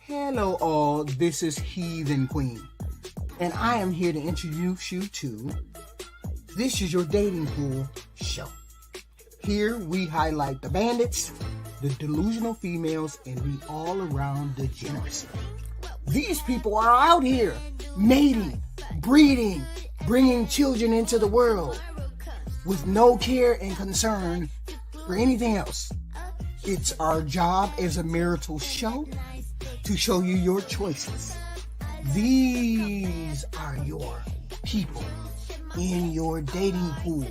Hello all, this is Heathen Queen, and I am here to introduce you to This Is Your Dating Pool show. Here we highlight the bandits, the delusional females, and the all-around degeneracy. These people are out here mating, breeding, bringing children into the world with no care and concern for anything else. It's our job as a marital show to show you your choices. These are your people in your dating pool.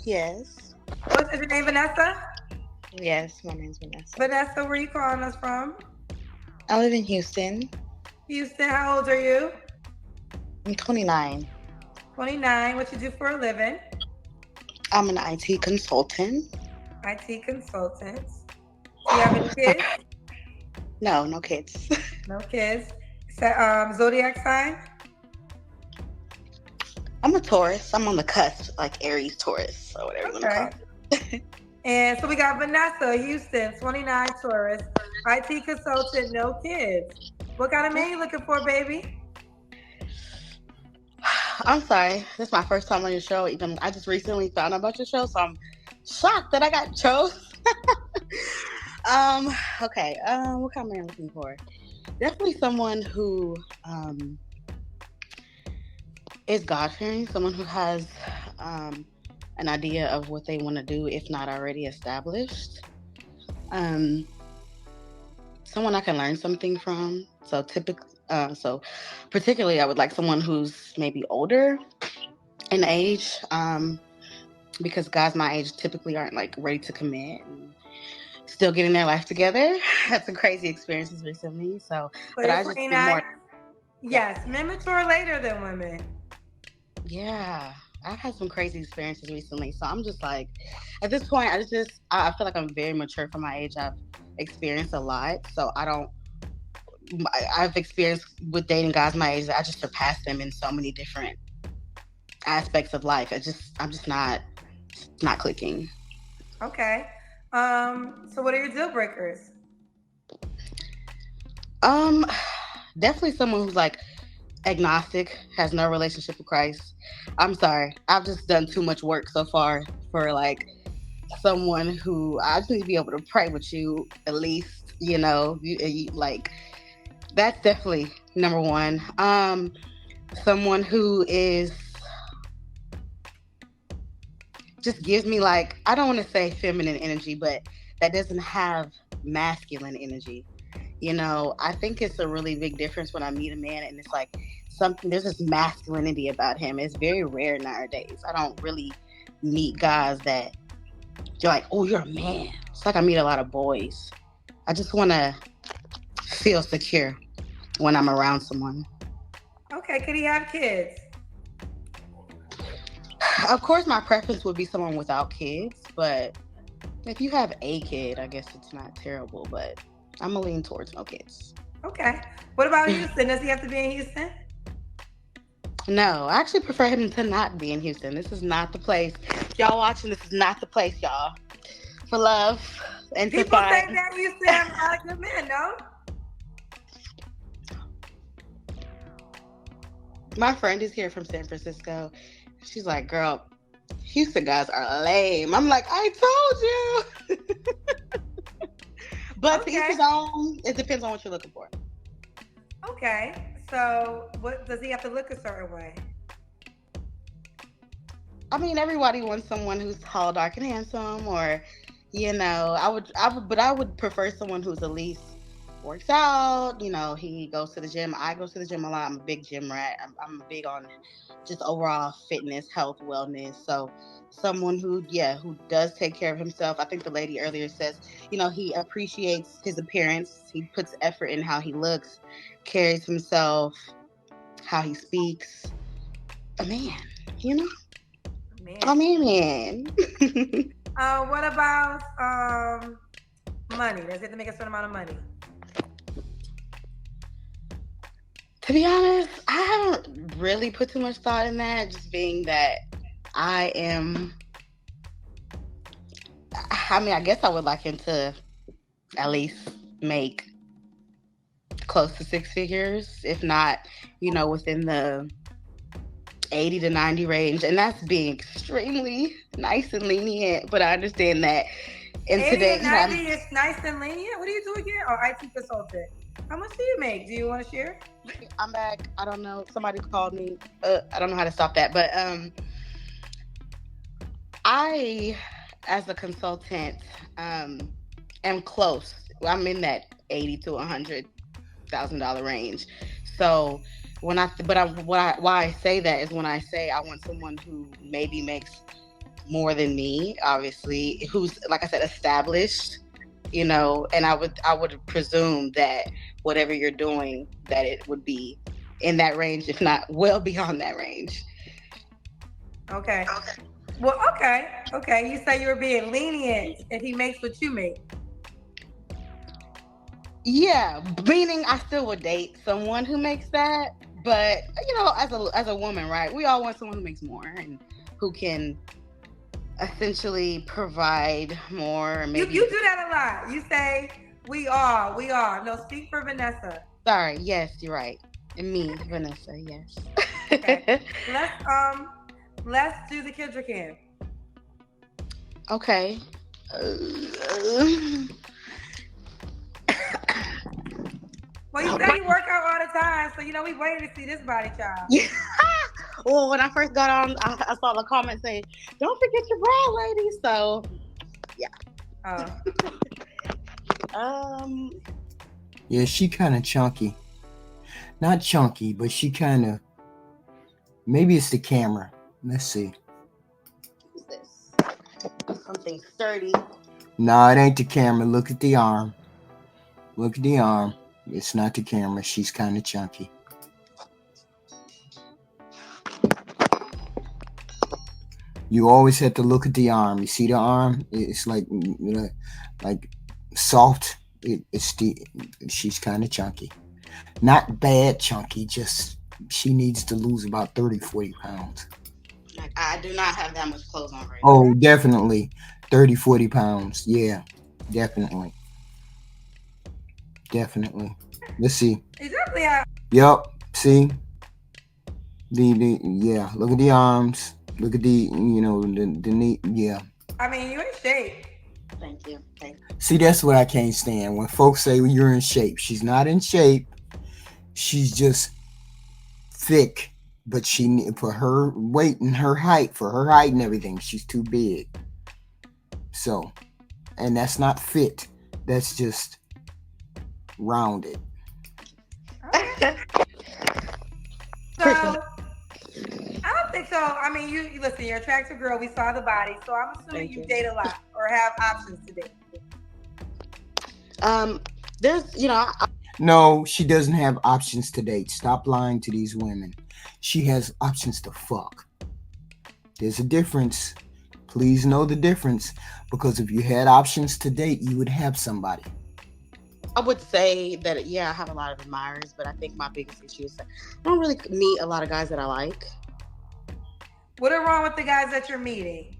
Yes. What's your name, Vanessa? Yes, my name's Vanessa. Vanessa, where are you calling us from? I live in Houston. Houston, how old are you? I'm 29. 29. What you do for a living? I'm an IT consultant. IT consultant. Do you have any kids? No kids. No kids. Zodiac sign? I'm a Taurus. I'm on the cusp, like Aries Taurus, or whatever you want to call it. And so we got Vanessa, Houston, 29, Taurus, IT consultant, no kids. What kind of man you looking for, baby? I'm sorry. This is my first time on your show. Even I just recently found out about your show, so I'm shocked that I got chose. Okay. What kind of man I'm looking for? Definitely someone who is God-fearing, someone who has an idea of what they want to do, if not already established. Someone I can learn something from. So particularly, I would like someone who's maybe older in age, because guys my age typically aren't like ready to commit and still getting their life together. Had some crazy experiences recently. But I just more. Yes, men mature later than women. Yeah, I've had some crazy experiences recently. So I'm just like, at this point, I feel like I'm very mature for my age. I've experienced a lot. So I've experienced with dating guys my age, I just surpassed them in so many different aspects of life. I'm just not clicking. Okay. So what are your deal breakers? Definitely someone who's like agnostic, has no relationship with Christ. I'm sorry, I've just done too much work so far for like someone who I just need to be able to pray with you at least. You like that's definitely number one. Someone who is just gives me like, I don't want to say feminine energy, but that doesn't have masculine energy. I think it's a really big difference when I meet a man and it's like there's this masculinity about him. It's very rare nowadays. I don't really meet guys that you're like, oh, you're a man. It's like I meet a lot of boys. I just want to feel secure when I'm around someone. Okay, could he have kids? Of course, my preference would be someone without kids, but if you have a kid, I guess it's not terrible, but I'm going to lean towards no kids. Okay. What about Houston? Does he have to be in Houston? No, I actually prefer him to not be in Houston. This is not the place. Y'all watching, this is not the place, y'all. For love and people to find. People say that Houston have a lot of good men, no? My friend is here from San Francisco. She's like, girl, Houston guys are lame. I'm like, I told you. But to each his own, it depends on what you're looking for. Okay. So what does he have to look a certain way? I mean, everybody wants someone who's tall, dark, and handsome, or, I would prefer someone who's at least works out. He goes to the gym. I go to the gym a lot. I'm a big gym rat. I'm big on just overall fitness, health, wellness. So someone who does take care of himself. I think the lady earlier says, he appreciates his appearance. He puts effort in how he looks, carries himself, how he speaks. A man, A man. What about money? Does he have to make a certain amount of money? To be honest, I haven't really put too much thought in that, just being that I guess I would like him to at least make close to six figures, if not, within the 80 to 90 range. And that's being extremely nice and lenient. But I understand that in 80 today, and 90 is nice and lenient. What are you doing again? Oh, IT consultant. How much do you make? Do you want to share? I'm back. I don't know. Somebody called me. I don't know how to stop that. But I, as a consultant, am close. I'm in that 80 to $100,000 range. So why I say that is when I say I want someone who maybe makes more than me, obviously, who's, like I said, established, and I would presume that whatever you're doing, that it would be in that range, if not well beyond that range. Okay. Well, okay. You say you're being lenient if he makes what you make. Yeah, meaning I still would date someone who makes that, but as a woman, right? We all want someone who makes more and who can essentially provide more. Maybe you do that a lot. You say we are. No, speak for Vanessa. Sorry. Yes, you're right. And me, Vanessa. Yes. Okay. Let's do the Kendra Cam. Okay. Well, you say you work out all the time, so we waiting to see this body, child. Yeah. Well, when I first got on, I saw the comment saying, "Don't forget your bra, lady." So, yeah. Oh. Yeah, she kind of chunky. Not chunky, but she kind of. Maybe it's the camera. Let's see. What's this? Something sturdy. No, it ain't the camera. Look at the arm. Look at the arm. It's not the camera. She's kind of chunky. You always have to look at the arm. You see the arm? It's like soft. She's kind of chunky. Not bad chunky, just she needs to lose about 30, 40 pounds. Like, I do not have that much clothes on right now. Oh, definitely. 30, 40 pounds. Yeah, definitely. Definitely. Let's see. Exactly. Yep. See? Yeah. Look at the arms. Look at the knee. Yeah. I mean, you're in shape. Thank you. See, that's what I can't stand. When folks say you're in shape. She's not in shape. She's just thick. But for her weight and her height, and everything, she's too big. So, and that's not fit. That's just rounded. Okay. So, I don't think so. I mean, you listen, you're an attractive girl. We saw the body. So I'm assuming you date a lot or have options to date. No, she doesn't have options to date. Stop lying to these women. She has options to fuck. There's a difference. Please know the difference, because if you had options to date, you would have somebody. I would say that, I have a lot of admirers, but I think my biggest issue is that I don't really meet a lot of guys that I like. What are wrong with the guys that you're meeting?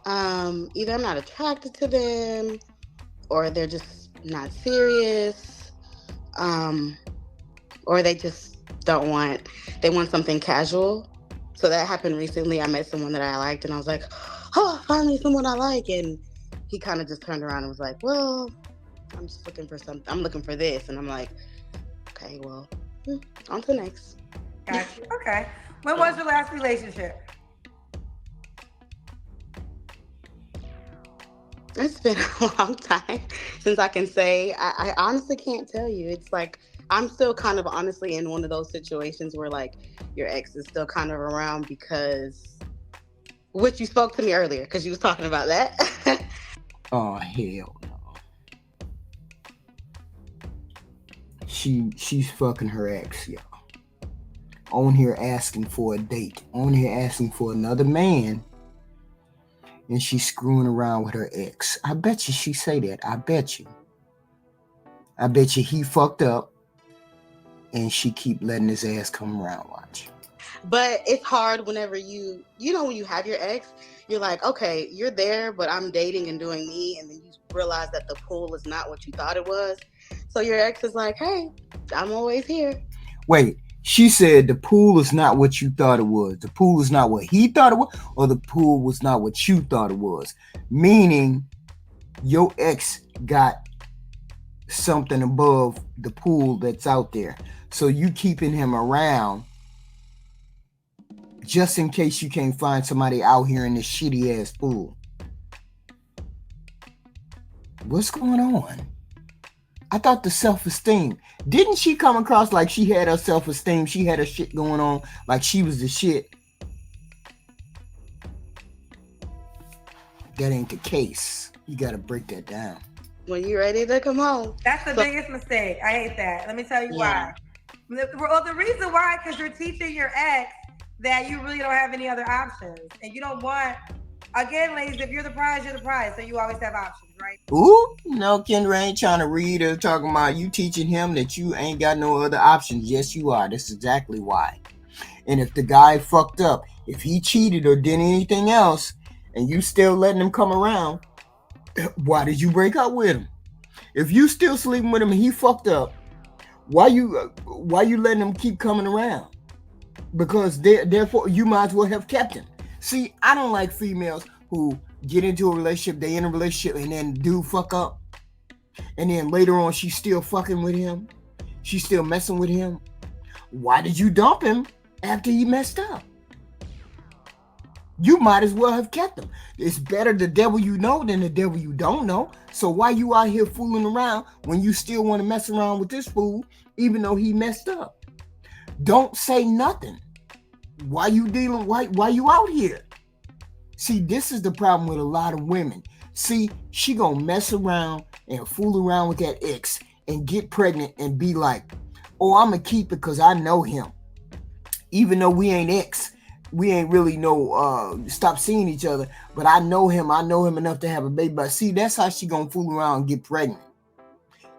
Either I'm not attracted to them, or they're just not serious, or they just they want something casual. So that happened recently. I met someone that I liked, and I was like, oh, finally someone I like. And he kind of just turned around and was like, well, I'm just looking for something. I'm looking for this. And I'm like, okay, well, on to the next. Gotcha. Okay. When was your last relationship? It's been a long time since I can say. I honestly can't tell you. It's like, I'm still kind of honestly in one of those situations where like your ex is still kind of around which you spoke to me earlier because you was talking about that. Oh, hell no. She's fucking her ex, y'all. On here asking for a date. On here asking for another man. And she's screwing around with her ex. I bet you she say that. I bet you he fucked up and she keep letting his ass come around. Watch. But it's hard whenever when you have your ex you're like, okay, you're there, but I'm dating and doing me, and then you realize that the pool is not what you thought it was. So your ex is like, hey, I'm always here. Wait, she said the pool is not what you thought it was. The pool is not what he thought it was, or the pool was not what you thought it was. Meaning, your ex got something above the pool that's out there. So you keeping him around just in case you can't find somebody out here in this shitty ass pool. What's going on? I thought the self-esteem. Didn't she come across like she had her self-esteem? She had her shit going on like she was the shit. That ain't the case. You gotta break that down. When you're ready to come home. That's the biggest mistake. I hate that. Let me tell you why. Well, the reason why, because you're teaching your ex that you really don't have any other options. And you don't want, again, ladies, if you're the prize, you're the prize. So you always have options, right? Ooh, no, Kendra ain't trying to read or talking about you teaching him that you ain't got no other options. Yes, you are. That's exactly why. And if the guy fucked up, if he cheated or did anything else, and you still letting him come around, why did you break up with him? If you still sleeping with him and he fucked up, why you letting him keep coming around? Because therefore you might as well have kept him. See, I don't like females who get into a relationship, they in a relationship, and then dude fuck up, and then later on she's still fucking with him, she's still messing with him. Why did you dump him after he messed up? You might as well have kept him. It's better the devil you know than the devil you don't know. So why you out here fooling around when you still want to mess around with this fool, even though he messed up? Don't say nothing. Why you dealing? Why you out here? See, this is the problem with a lot of women. See, she gonna mess around and fool around with that ex and get pregnant and be like, oh, I'm gonna keep it because I know him. Even though we ain't ex. We ain't really stop seeing each other, but I know him enough to have a baby. But see, that's how she gonna fool around and get pregnant.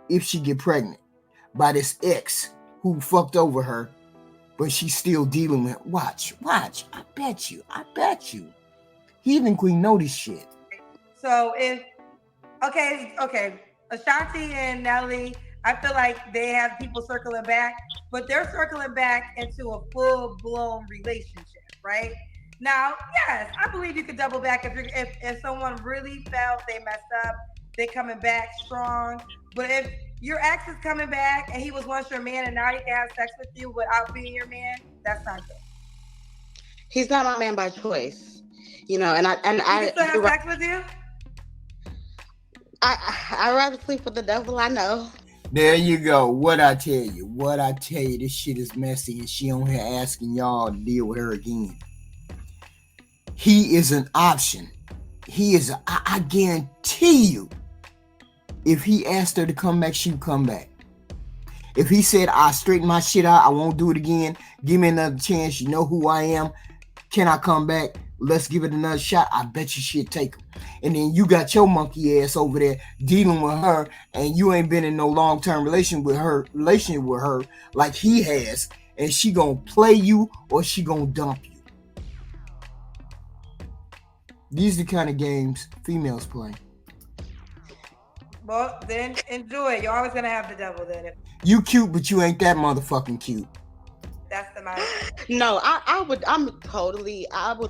If she get pregnant by this ex who fucked over her, but she's still dealing with it. Watch. I bet you. Heathen Queen know this shit. So okay, Ashanti and Nelly, I feel like they have people circling back, but they're circling back into a full-blown relationship. Right now, yes, I believe you could double back if someone really felt they messed up, they're coming back strong. But if your ex is coming back and he was once your man and now he can have sex with you without being your man, that's not good. He's not my man by choice, and I still have sex with you. I rather sleep with the devil I know. There you go. What I tell you, this shit is messy, and she on here asking y'all to deal with her again. He is an option. I guarantee you, if he asked her to come back, she would come back. If he said, I straighten my shit out, I won't do it again, give me another chance, you know who I am, can I come back? Let's give it another shot. I bet you she'll take him. And then you got your monkey ass over there dealing with her, and you ain't been in no long-term relationship with her like he has, and she gonna play you or she gonna dump you. These are the kind of games females play. Well, then enjoy it. You're always gonna have the devil then. You cute, but you ain't that motherfucking cute. That's the matter. No, I would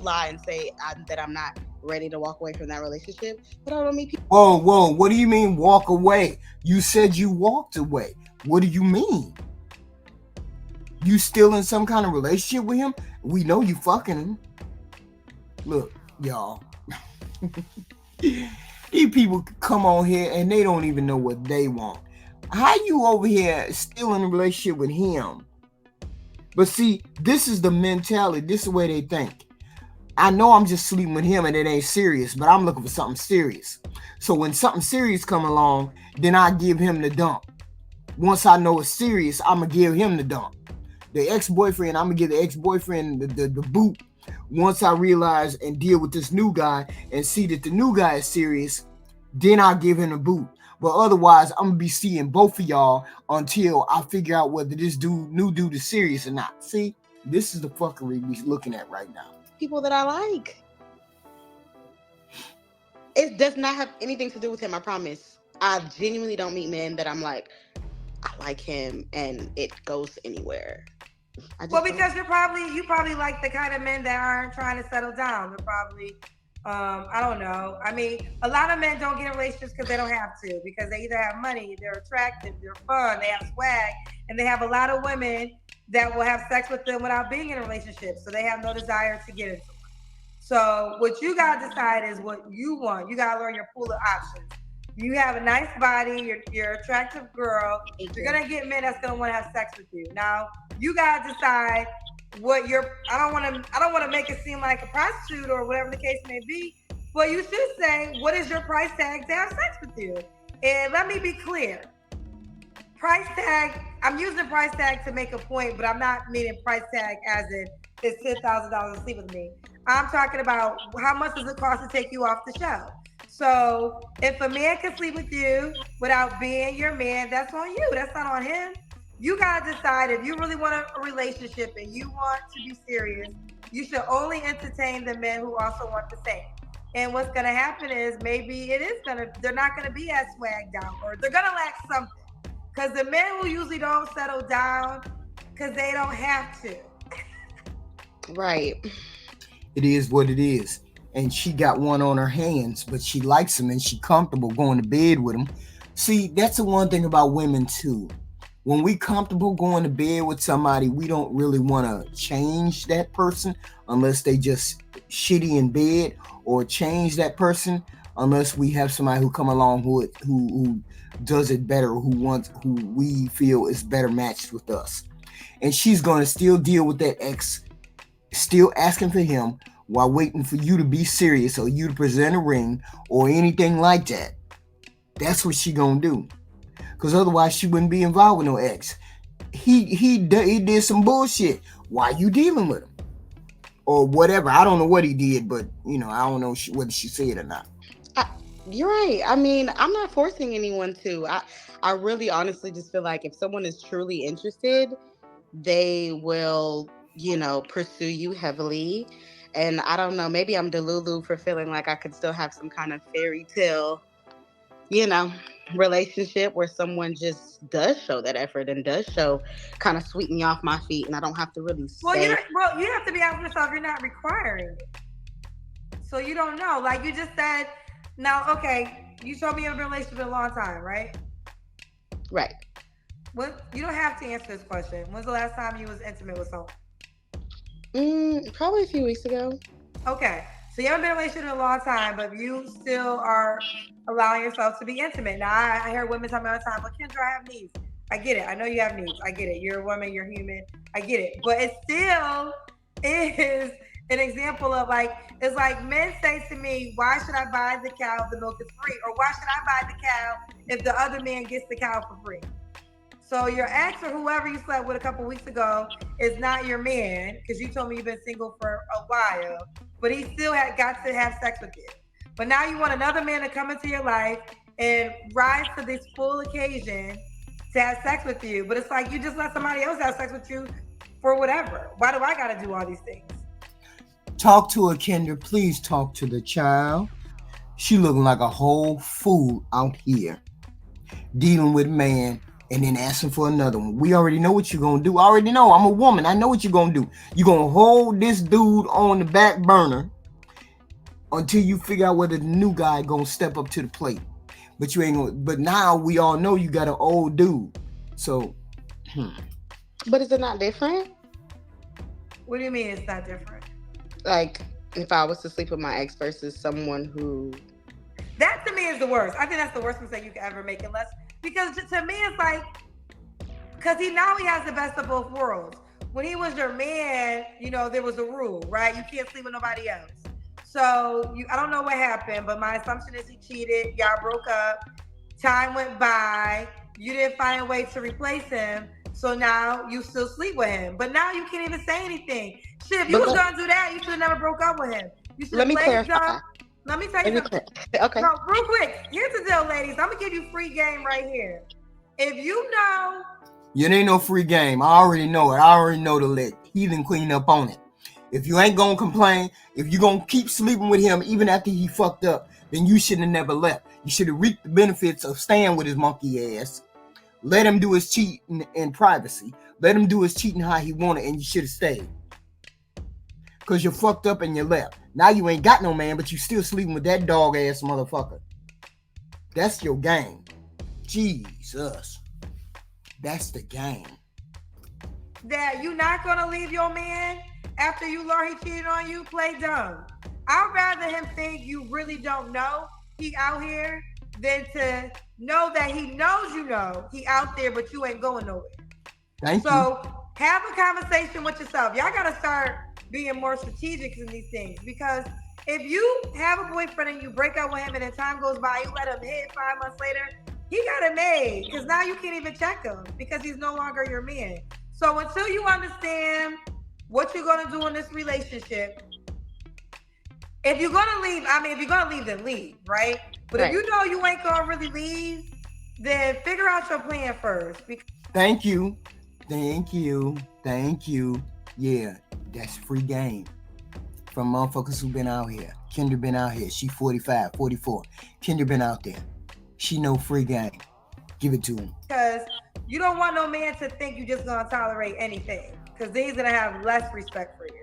lie and say that I'm not ready to walk away from that relationship, but I don't meet people. Whoa, what do you mean walk away? You said you walked away. What do you mean? You still in some kind of relationship with him? We know you fucking him. Look, y'all. These people come on here and they don't even know what they want. How you over here still in a relationship with him? But see, this is the mentality. This is the way they think. I know I'm just sleeping with him and it ain't serious, but I'm looking for something serious. So when something serious come along, then I give him the dump. Once I know it's serious, I'm going to give him the dump. The ex-boyfriend, I'm going to give the ex-boyfriend the boot. Once I realize and deal with this new guy and see that the new guy is serious, then I'll give him the boot. But otherwise, I'm going to be seeing both of y'all until I figure out whether this new dude is serious or not. See, this is the fuckery we're looking at right now. People that I like. It does not have anything to do with him, I promise. I genuinely don't meet men that I'm like, I like him and it goes anywhere. Well, because you probably like the kind of men that aren't trying to settle down. They're probably, I don't know. I mean, a lot of men don't get in relationships because they don't have to, because they either have money, they're attractive, they're fun, they have swag, and they have a lot of women that will have sex with them without being in a relationship. So they have no desire to get into it. So what you gotta decide is what you want. You gotta learn your pool of options. You have a nice body, you're an attractive girl. You're gonna get men that's gonna want to have sex with you. Now you gotta decide what your. I don't want to make it seem like a prostitute or whatever the case may be. But you should say, what is your price tag to have sex with you? And let me be clear. Price tag. I'm using price tag to make a point, but I'm not meaning price tag as in it's $10,000 to sleep with me. I'm talking about how much does it cost to take you off the show. So if a man can sleep with you without being your man, that's on you. That's not on him. You gotta decide if you really want a relationship and you want to be serious. You should only entertain the men who also want the same. And what's gonna happen is maybe they're not gonna be as swagged out, or they're gonna lack something. Because the men who usually don't settle down because they don't have to. Right. It is what it is. And she got one on her hands, but she likes him and she comfortable going to bed with him. See, that's the one thing about women too. When we comfortable going to bed with somebody, we don't really want to change that person unless they just shitty in bed, or change that person unless we have somebody who come along who does it better, who we feel is better matched with us. And she's going to still deal with that ex, still asking for him, while waiting for you to be serious or you to present a ring or anything like that. That's what she gonna do. Because otherwise she wouldn't be involved with no ex. He did some bullshit. Why you dealing with him? Or whatever. I don't know what he did, but I don't know whether she said or not. You're right. I mean, I'm not forcing anyone to. I really honestly just feel like if someone is truly interested, they will, pursue you heavily. And I don't know, maybe I'm delulu for feeling like I could still have some kind of fairy tale, relationship where someone just does show that effort and does show kind of sweep me off my feet, and I don't have to really say. You have to be honest with yourself. You're not requiring it. So you don't know. Like you just said, now, okay, you told me you've been in a relationship a long time, right? Right. You don't have to answer this question. When's the last time you was intimate with someone? Probably a few weeks ago. Okay, so you haven't been in a relationship in a long time, but you still are allowing yourself to be intimate. Now, I hear women tell me all the time, "But Kendra, I have needs." I get it. I know you have needs. I get it. You're a woman. You're human. I get it. But it still is an example of it's like men say to me, "Why should I buy the cow if the milk is free?" Or "Why should I buy the cow if the other man gets the cow for free?" So your ex or whoever you slept with a couple weeks ago is not your man, because you told me you've been single for a while, but he still got to have sex with you. But now you want another man to come into your life and rise to this full occasion to have sex with you. But it's like you just let somebody else have sex with you for whatever. Why do I got to do all these things? Talk to her, Kendra. Please talk to the child. She looking like a whole fool out here, dealing with man and then asking for another one. We already know what you're going to do. I already know. I'm a woman. I know what you're going to do. You're going to hold this dude on the back burner until you figure out whether the new guy going to step up to the plate. But you ain't going to. But now we all know you got an old dude. So, But is it not different? What do you mean it's not different? Like, if I was to sleep with my ex versus someone who... That to me is the worst. I think that's the worst mistake you could ever make, because to me it's like, because he has the best of both worlds. When he was your man, there was a rule, right? You can't sleep with nobody else. So I don't know what happened, but my assumption is he cheated. Y'all broke up. Time went by. You didn't find a way to replace him. So now you still sleep with him. But now you can't even say anything. Shit, if you was going to do that, you should have never broke up with him. You should have played him. Let me tell you something. Okay. No, real quick. Here's the deal, ladies. I'm going to give you free game right here. If you know... It ain't no free game. I already know it. I already know to let heathen clean up on it. If you ain't going to complain, if you going to keep sleeping with him even after he fucked up, then you shouldn't have never left. You should have reaped the benefits of staying with his monkey ass. Let him do his cheating in privacy. Let him do his cheating how he wanted, and you should have stayed. Because you fucked up and you left. Now you ain't got no man, but you still sleeping with that dog ass motherfucker. That's your game. Jesus. That's the game. That you not gonna leave your man after you learn he cheated on you? Play dumb. I'd rather him think you really don't know he out here than to know that he knows you know he out there, but you ain't going nowhere. Thank you. So have a conversation with yourself. Y'all gotta start being more strategic in these things, because if you have a boyfriend and you break up with him and then time goes by, you let him hit 5 months later, he got it made, because now you can't even check him because he's no longer your man. So until you understand what you're gonna do in this relationship, if you're gonna leave, if you're gonna leave, then leave, right? But if you know you ain't gonna really leave, then figure out your plan first. Thank you. Yeah, that's free game from motherfuckers who been out here. Kendra been out here. She 45, 44. Kendra been out there. She know free game. Give it to him. Because you don't want no man to think you just gonna tolerate anything, because then he's gonna have less respect for you.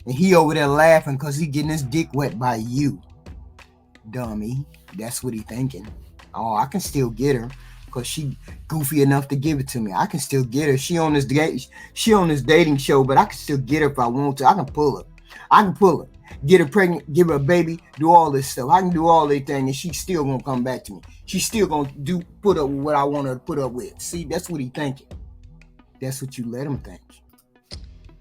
And he over there laughing because he getting his dick wet by you. Dummy. That's what he thinking. Oh, I can still get her because she goofy enough to give it to me. I can still get her. She on this dating show, but I can still get her if I want to. I can pull her. Get her pregnant, give her a baby, do all this stuff. I can do all that thing, and she's still gonna come back to me. She's still gonna put up with what I want her to put up with. See, that's what he thinking. That's what you let him think.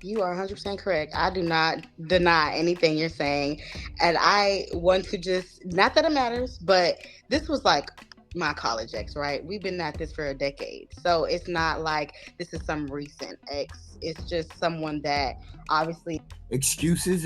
You are 100% correct. I do not deny anything you're saying. And I want to just, not that it matters, but this was like my college ex, right? We've been at this for a decade. So it's not like this is some recent ex. It's just someone that obviously... Excuses.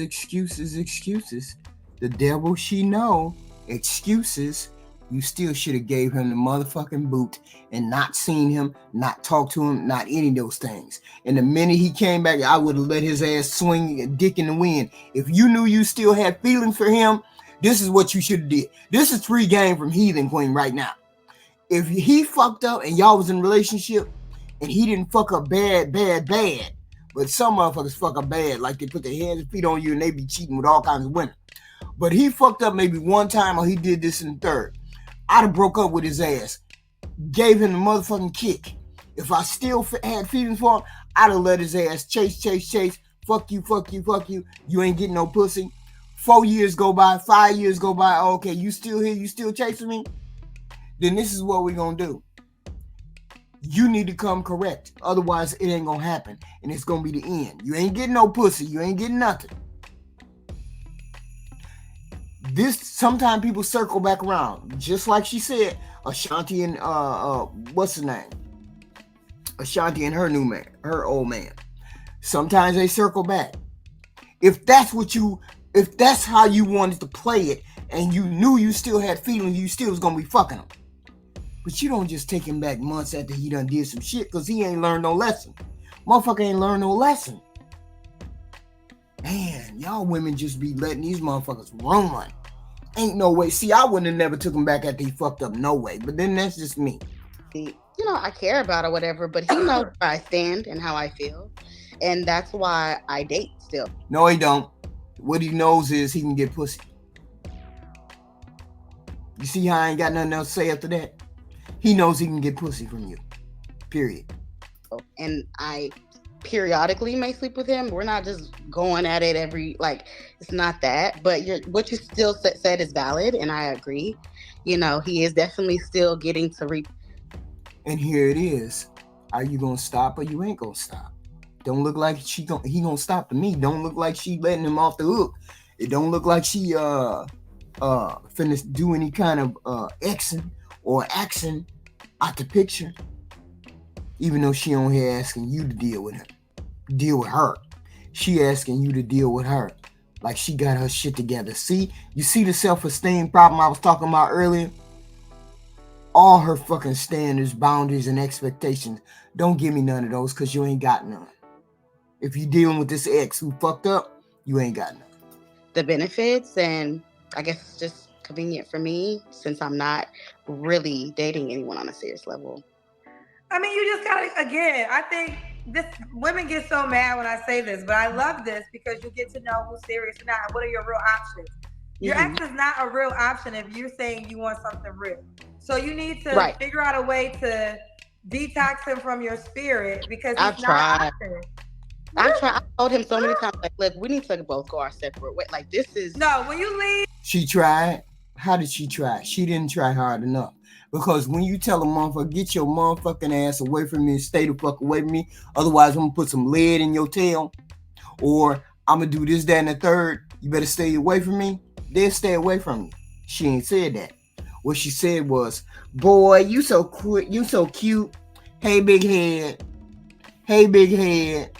The devil she know. Excuses. You still should have gave him the motherfucking boot and not seen him, not talked to him, not any of those things. And the minute he came back, I would have let his ass swing a dick in the wind. If you knew you still had feelings for him, this is what you should have did. This is free game from Heathen Queen right now. If he fucked up and y'all was in a relationship and he didn't fuck up bad, but some motherfuckers fuck up bad, like they put their hands and feet on you and they be cheating with all kinds of women. But he fucked up maybe one time or he did this in the third. I'd have broke up with his ass, gave him the motherfucking kick. If I still had feelings for him, I'd have let his ass chase. Fuck you. You ain't getting no pussy. 4 years go by, 5 years go by. Okay, you still here? You still chasing me? Then this is what we're going to do. You need to come correct. Otherwise, it ain't going to happen. And it's going to be the end. You ain't getting no pussy. You ain't getting nothing. Sometimes people circle back around, just like she said. Ashanti and what's his name? Ashanti and her old man. Sometimes they circle back. If that's how you wanted to play it, and you knew you still had feelings, you still was gonna be fucking him. But you don't just take him back months after he done did some shit, because he ain't learned no lesson. Motherfucker ain't learned no lesson. Man, y'all women just be letting these motherfuckers run. Ain't no way. See, I wouldn't have never took him back after he fucked up, no way. But then that's just me. I care about or whatever, but he knows where I stand and how I feel. And that's why I date still. No, he don't. What he knows is he can get pussy. You see how I ain't got nothing else to say after that? He knows he can get pussy from you. Period. And I periodically may sleep with him. We're not just going at it it's not that. But what you still said is valid, and I agree. He is definitely still getting to reap. And here it is. Are you gonna stop or you ain't gonna stop? Don't look like he gonna stop to me. Don't look like she letting him off the hook. It don't look like she finna do any kind of Xing or action out the picture. Even though she on here asking you to deal with her. She asking you to deal with her. Like she got her shit together. See? You see the self-esteem problem I was talking about earlier? All her fucking standards, boundaries, and expectations. Don't give me none of those because you ain't got none. If you dealing with this ex who fucked up, you ain't got none. The benefits and I guess just convenient for me since I'm not really dating anyone on a serious level. I mean, you just gotta, again, I think women get so mad when I say this, but I love this because you get to know who's serious or not and what are your real options. Your ex is not a real option if you're saying you want something real. So you need to figure out a way to detox him from your spirit because he's not an option. I told him so many times, like, look, we need to both go our separate ways. Like, this is... No, when you leave... She tried. How did she try? She didn't try hard enough. Because when you tell a motherfucker, get your motherfucking ass away from me and stay the fuck away from me, otherwise I'm going to put some lead in your tail, or I'm going to do this, that, and the third, you better stay away from me, they'll stay away from you. She ain't said that. What she said was, boy, you so cute. Hey, big head. Hey, big head.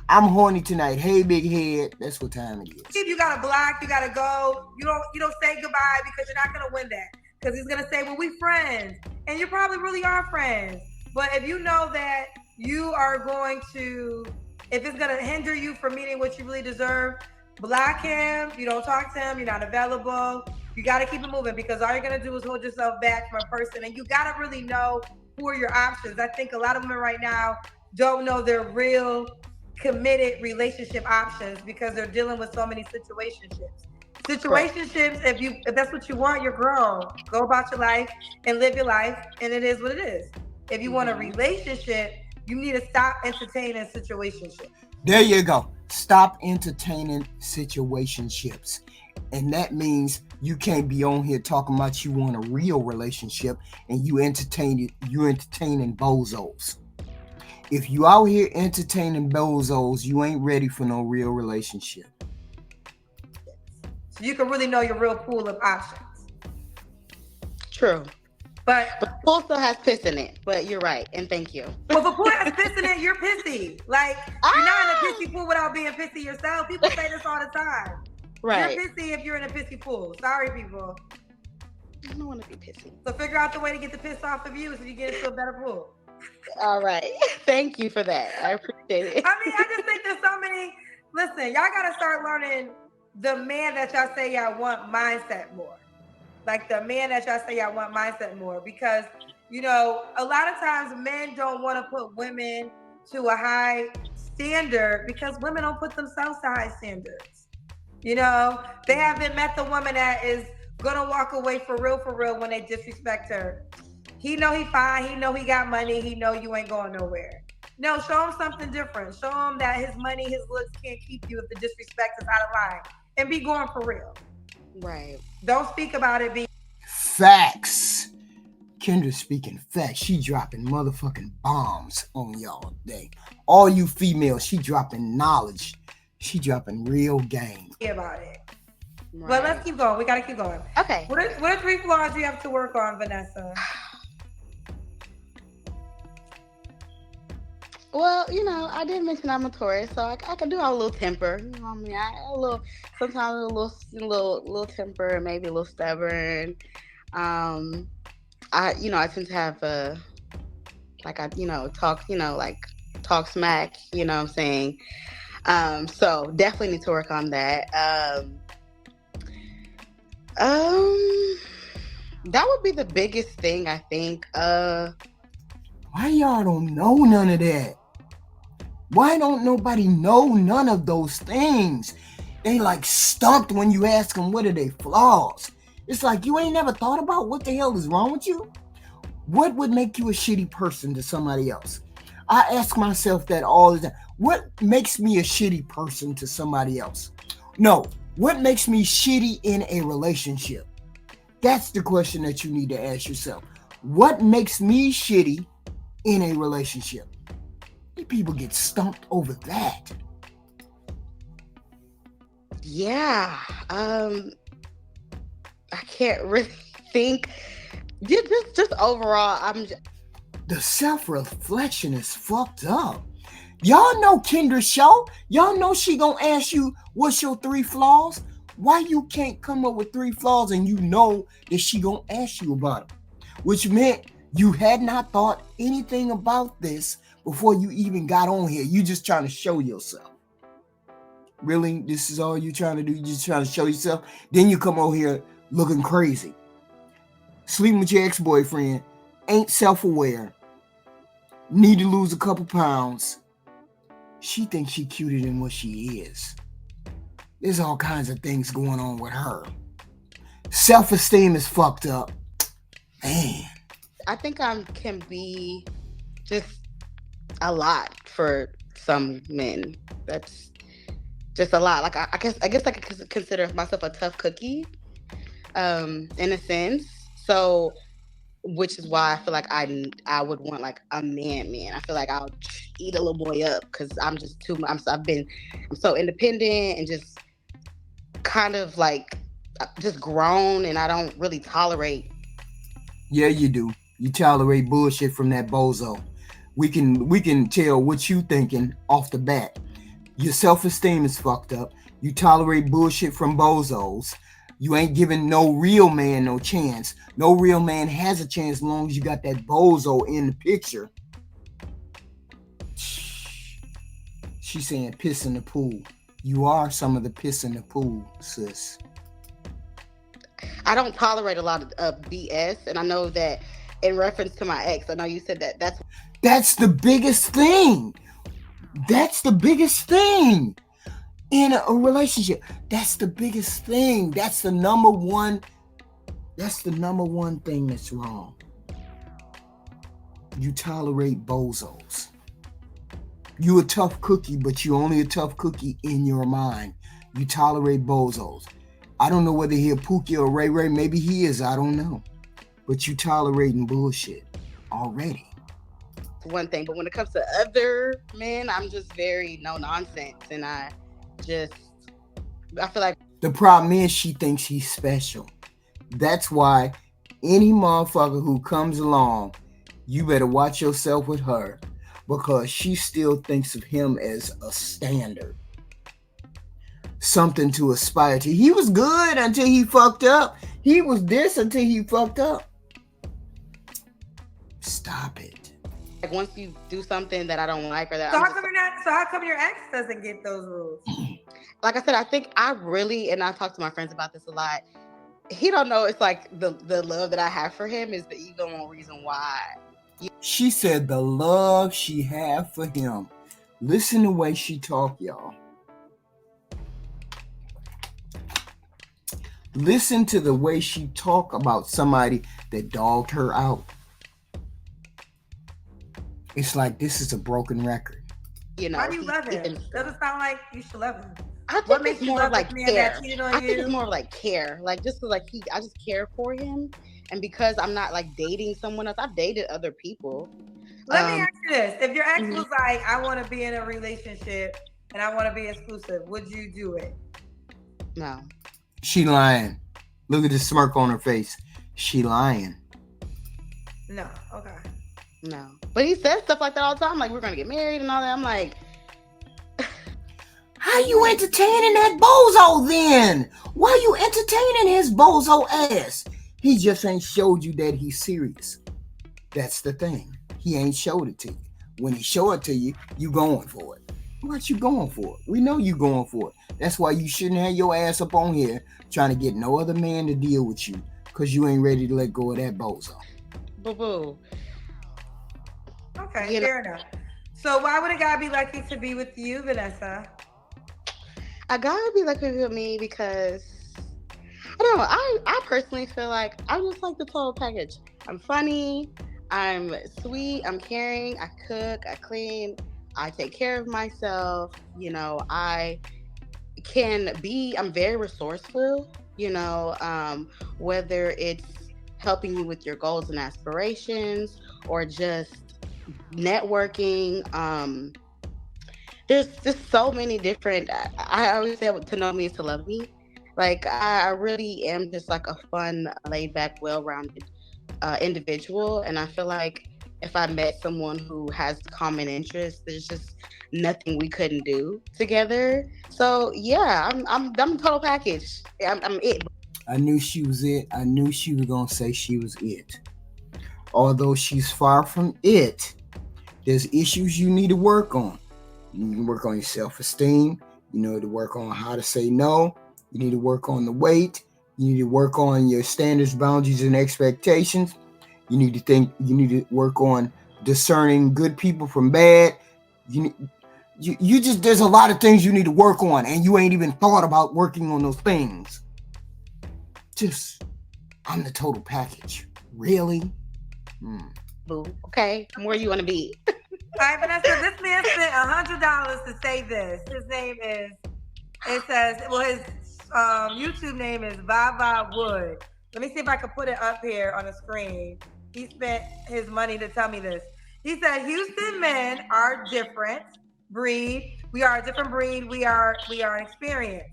I'm horny tonight. Hey, big head. That's what time it is. If you got to block, you got to go. You don't say goodbye because you're not going to win that. Because he's going to say, well, we friends. And you probably really are friends. But if you know that you are going to, if it's going to hinder you from meeting what you really deserve, block him. You don't talk to him. You're not available. You got to keep it moving because all you're going to do is hold yourself back from a person. And you got to really know who are your options. I think a lot of women right now don't know their real committed relationship options because they're dealing with so many situationships. If that's what you want, you're grown. Go about your life and live your life, and it is what it is. If you want a relationship, you need to stop entertaining situationships. There you go. Stop entertaining situationships. And that means you can't be on here talking about you want a real relationship and you're entertaining bozos. If you out here entertaining bozos, you ain't ready for no real relationship. So you can really know your real pool of options. True. But the pool still has piss in it, but you're right, and thank you. Well, if a pool has piss in it, you're pissy. Like, you're not in a pissy pool without being pissy yourself. People say this all the time. Right. You're pissy if you're in a pissy pool. Sorry, people. I don't want to be pissy. So figure out the way to get the piss off of you so you get into a better pool. All right. Thank you for that. I appreciate it. I mean, I just think there's so many. Listen, y'all got to start learning the man that y'all say y'all want mindset more. Like the man that y'all say y'all want mindset more. Because, you know, a lot of times men don't want to put women to a high standard because women don't put themselves to high standards. You know, they haven't met the woman that is going to walk away for real when they disrespect her. He know he fine. He know he got money. He know you ain't going nowhere. No, show him something different. Show him that his money, his looks can't keep you if the disrespect is out of line. And be going for real. Right. Don't speak about it being... Facts. Kendra speaking facts. She dropping motherfucking bombs on y'all today. All you females, she dropping knowledge. She dropping real game. About it. Right. But let's keep going. We got to keep going. Okay. What are 3 flaws you have to work on, Vanessa? Well, you know, I did mention I'm a Taurus, so I can do have a little temper. You know what I mean? Sometimes a little temper, maybe a little stubborn. I tend to have talk smack, you know what I'm saying? So definitely need to work on that. That would be the biggest thing, I think. Why y'all don't know none of that? Why don't nobody know none of those things? They like stumped when you ask them what are they flaws. It's like you ain't never thought about what the hell is wrong with you? What would make you a shitty person to somebody else? I ask myself that all the time. What makes me a shitty person to somebody else? No, what makes me shitty in a relationship? That's the question that you need to ask yourself. What makes me shitty in a relationship? People get stumped over that. Yeah. I can't really think. Just overall, The self-reflection is fucked up. Y'all know Kendra's show. Y'all know she gonna ask you, what's your 3 flaws? Why you can't come up with 3 flaws and you know that she gonna ask you about them? Which meant you had not thought anything about this before you even got on here. You just trying to show yourself. Really? This is all you trying to do? You just trying to show yourself? Then you come over here looking crazy. Sleeping with your ex-boyfriend, ain't self-aware, need to lose a couple pounds. She thinks she cuter than what she is. There's all kinds of things going on with her. Self-esteem is fucked up. Man. I think I can be just a lot for some men. That's just a lot. Like I guess I could consider myself a tough cookie, in a sense. So, which is why I feel like I would want like a man. I feel like I'll eat a little boy up because I'm just too. I'm so independent and just kind of like just grown, and I don't really tolerate. Yeah, you do. You tolerate bullshit from that bozo. We can tell what you thinking off the bat. Your self-esteem is fucked up. You tolerate bullshit from bozos. You ain't giving no real man no chance. No real man has a chance as long as you got that bozo in the picture. She's saying piss in the pool. You are some of the piss in the pool, sis. I don't tolerate a lot of BS, and I know that in reference to my ex, I know you said that's the biggest thing. That's the biggest thing in a relationship. That's the biggest thing. That's the number one thing that's wrong. You tolerate bozos. You a tough cookie, but you only a tough cookie in your mind. You tolerate bozos. I don't know whether he a Pookie or Ray Ray. Maybe he is. I don't know. But you tolerating bullshit already. One thing, but when it comes to other men, I'm just very no nonsense, and I feel like the problem is she thinks he's special. That's why any motherfucker who comes along, you better watch yourself with her, because she still thinks of him as a standard, something to aspire to. He was good until he fucked up. He was this until he fucked up. Stop it. Like once you do something that I don't like, or that how come your ex doesn't get those rules? Like I said, I think I really, and I talk to my friends about this a lot. He don't know it's like the love that I have for him is the ego and reason why. She said the love she had for him. Listen to the way she talk, y'all. Listen to the way she talk about somebody that dogged her out. It's like this is a broken record. Why do you love him? Doesn't sound like you should love him. I think it's more of like care. I think it's more of like care. Like just like I just care for him, and because I'm not like dating someone else, I've dated other people. Let me ask you this: if your ex was like, "I want to be in a relationship and I want to be exclusive," would you do it? No. She lying. Look at the smirk on her face. She lying. No. Okay. No. But he says stuff like that all the time. Like, we're going to get married and all that. I'm like, how you entertaining that bozo then? Why you entertaining his bozo ass? He just ain't showed you that he's serious. That's the thing. He ain't showed it to you. When he show it to you, you going for it. What you going for? We know you going for it. That's why you shouldn't have your ass up on here trying to get no other man to deal with you, because you ain't ready to let go of that bozo. Boo-boo. Okay, fair enough. So why would a guy be lucky to be with you, Vanessa? A guy would be lucky with me because, I don't know, I personally feel like I'm just like the total package. I'm funny, I'm sweet, I'm caring, I cook, I clean, I take care of myself, you know, I'm very resourceful, you know, whether it's helping you with your goals and aspirations or just networking. There's just so many different, I always say to know me is to love me. Like, I really am just like a fun, laid back, well-rounded individual. And I feel like if I met someone who has common interests, there's just nothing we couldn't do together. So yeah, I'm total package. I'm it. I knew she was it. I knew she was gonna say she was it. Although she's far from it, there's issues you need to work on. You need to work on your self-esteem. You need to work on how to say no. You need to work on the weight. You need to work on your standards, boundaries, and expectations. You need to work on discerning good people from bad. You just, there's a lot of things you need to work on, and you ain't even thought about working on those things. Just, I'm the total package. Really? Boo. Okay, where you want to be? All right, Vanessa, this man spent $100 to say this. His name is, it says, well, his YouTube name is Vava Wood. Let me see if I can put it up here on the screen. He spent his money to tell me this. He said, Houston men are different breed. We are a different breed. We are an experience.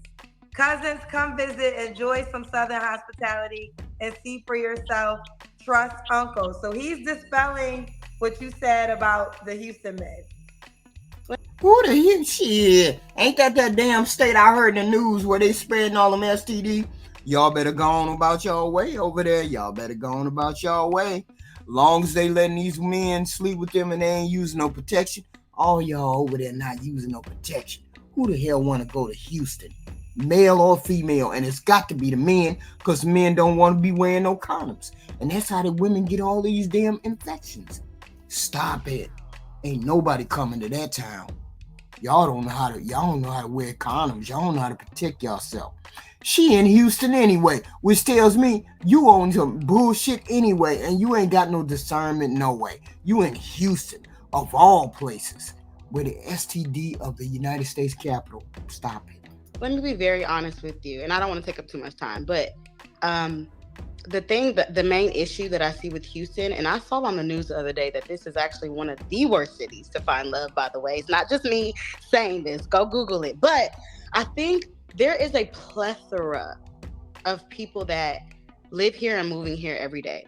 Cousins, come visit, enjoy some Southern hospitality, and see for yourself. Trust uncle. So he's dispelling what you said about the Houston men. Who the hell? Shit. Ain't that damn state I heard in the news where they spreading all them STD? Y'all better go on about y'all way over there. Y'all better go on about y'all way. Long as they letting these men sleep with them and they ain't using no protection, all y'all over there not using no protection. Who the hell want to go to Houston? Male or female? And it's got to be the men, because men don't want to be wearing no condoms. And that's how the women get all these damn infections. Stop it. Ain't nobody coming to that town. Y'all don't know how to wear condoms. Y'all don't know how to protect yourself. She in Houston anyway, which tells me you own some bullshit anyway, and you ain't got no discernment no way. You in Houston, of all places, where the STD of the United States Capitol. Stop it. Let me be very honest with you, and I don't want to take up too much time, but the main issue that I see with Houston, and I saw on the news the other day that this is actually one of the worst cities to find love, by the way. It's not just me saying this. Go Google it. But I think there is a plethora of people that live here and moving here every day.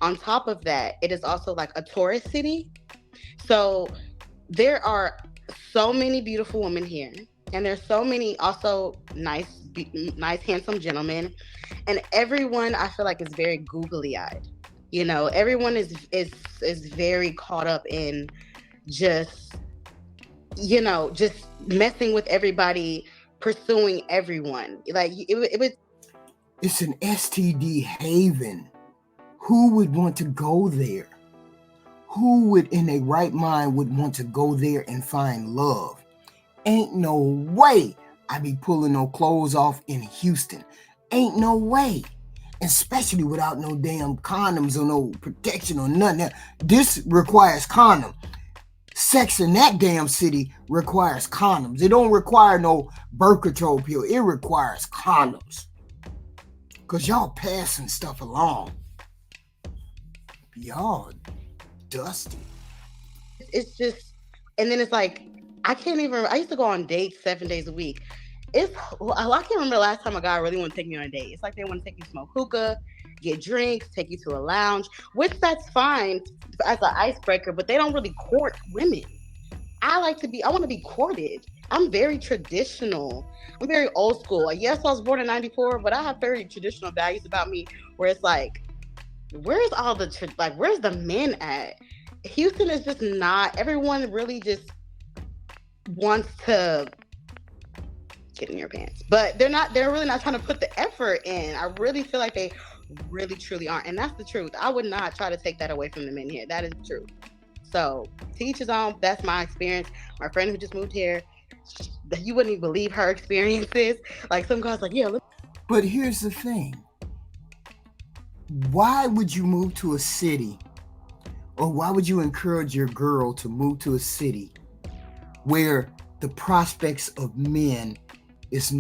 On top of that, it is also like a tourist city. So there are so many beautiful women here. And there's so many also nice, handsome gentlemen. And everyone, I feel like, is very googly-eyed. You know, everyone is very caught up in just messing with everybody, pursuing everyone. Like, it was. It's an STD haven. Who would want to go there? Who would, in a right mind, would want to go there and find love? Ain't no way I be pulling no clothes off in Houston. Ain't no way. Especially without no damn condoms or no protection or nothing. This requires condom. Sex in that damn city requires condoms. It don't require no birth control pill. It requires condoms. Because y'all passing stuff along. Y'all dusty. It's just, and then it's like, I used to go on dates 7 days a week. I can't remember the last time a guy really want to take me on a date. It's like they want to take you to smoke hookah, get drinks, take you to a lounge, which that's fine as an icebreaker, but they don't really court women. I want to be courted. I'm very traditional. I'm very old school. Like, yes, I was born in 94, but I have very traditional values about me where it's like, where's the men at? Houston is just not, everyone really just wants to get in your pants, but they're really not trying to put the effort in. I really feel like they really truly aren't, and that's the truth. I would not try to take that away from the men here. That is the truth. So to each his own. That's my experience. My friend who just moved here, you wouldn't even believe her experiences. Like, some guys like, yeah. But here's the thing. Why would you move to a city, or why would you encourage your girl to move to a city where the prospects of men is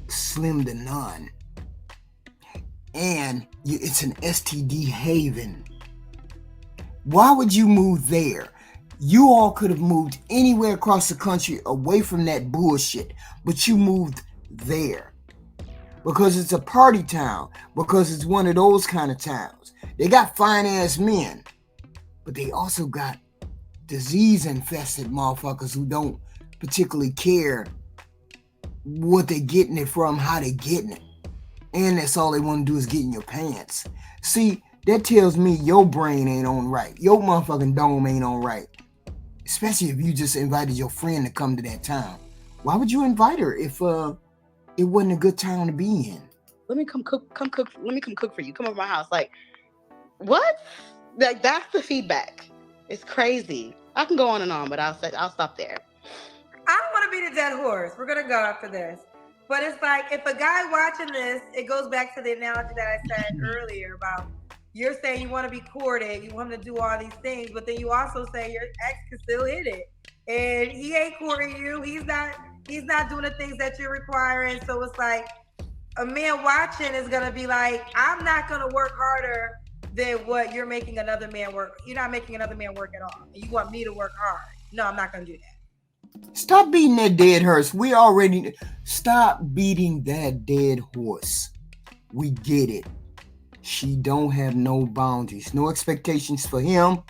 slim to none, and it's an STD haven? Why would you move there? You all could have moved anywhere across the country away from that bullshit, but you moved there because it's a party town, because it's one of those kind of towns. They got fine-ass men, but they also got disease-infested motherfuckers who don't particularly care what they getting it from, how they getting it. And that's all they want to do is get in your pants. See, that tells me your brain ain't on right. Your motherfucking dome ain't on right. Especially if you just invited your friend to come to that town. Why would you invite her if it wasn't a good town to be in? let me come cook for you. Come over my house. Like, what? Like, that's the feedback. It's crazy. I can go on and on, but I'll stop there. I don't want to be the dead horse. We're gonna go after this. But it's like, if a guy watching this, it goes back to the analogy that I said earlier about you're saying you want to be courted, you want him to do all these things, but then you also say your ex can still hit it, and he ain't courting you. He's not doing the things that you're requiring. So it's like a man watching is gonna be like, I'm not gonna work harder than what you're making another man work. You're not making another man work at all. You want me to work hard? No, I'm not gonna do that. Stop beating that dead horse. Stop beating that dead horse. We get it. She don't have no boundaries, no expectations for him.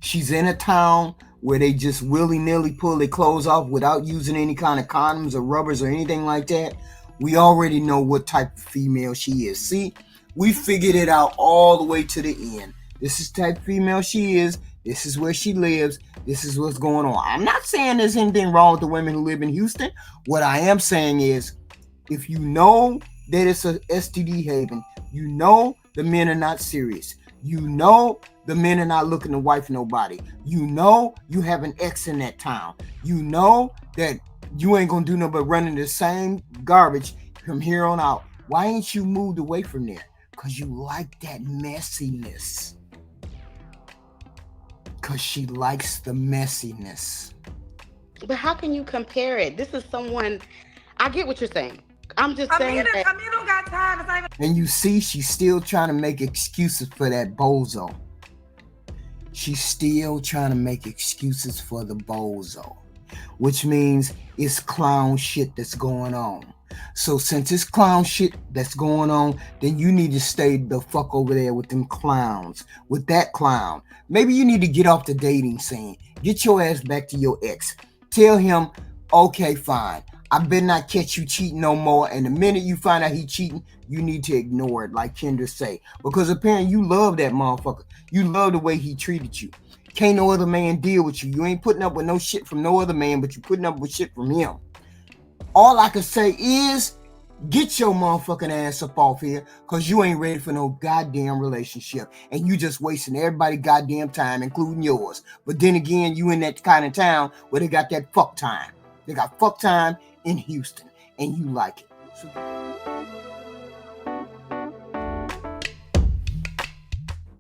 She's in a town where they just willy-nilly pull their clothes off without using any kind of condoms or rubbers or anything like that. We already know what type of female she is. See, we figured it out all the way to the end. This is the type of female she is. This is where she lives. This is what's going on. I'm not saying there's anything wrong with the women who live in Houston. What I am saying is, if you know that it's a STD haven, you know the men are not serious. You know the men are not looking to wife nobody. You know you have an ex in that town. You know that you ain't gonna do nothing but running the same garbage from here on out. Why ain't you moved away from there? Because you like that messiness. Because she likes the messiness. But how can you compare it? This is someone, I get what you're saying. I'm just saying that. I mean, don't got time. It's not even... And you see, she's still trying to make excuses for that bozo. She's still trying to make excuses for the bozo, which means it's clown shit that's going on. So since it's clown shit that's going on, then you need to stay the fuck over there with them clowns, with that clown. Maybe you need to get off the dating scene. Get your ass back to your ex. Tell him, okay, fine. I better not catch you cheating no more. And the minute you find out he cheating, you need to ignore it, like Kendra say. Because apparently you love that motherfucker. You love the way he treated you. Can't no other man deal with you. You ain't putting up with no shit from no other man, but you putting up with shit from him. All I can say is, get your motherfucking ass up off here, because you ain't ready for no goddamn relationship. And you just wasting everybody's goddamn time, including yours. But then again, you in that kind of town where they got that fuck time. They got fuck time in Houston, and you like it. So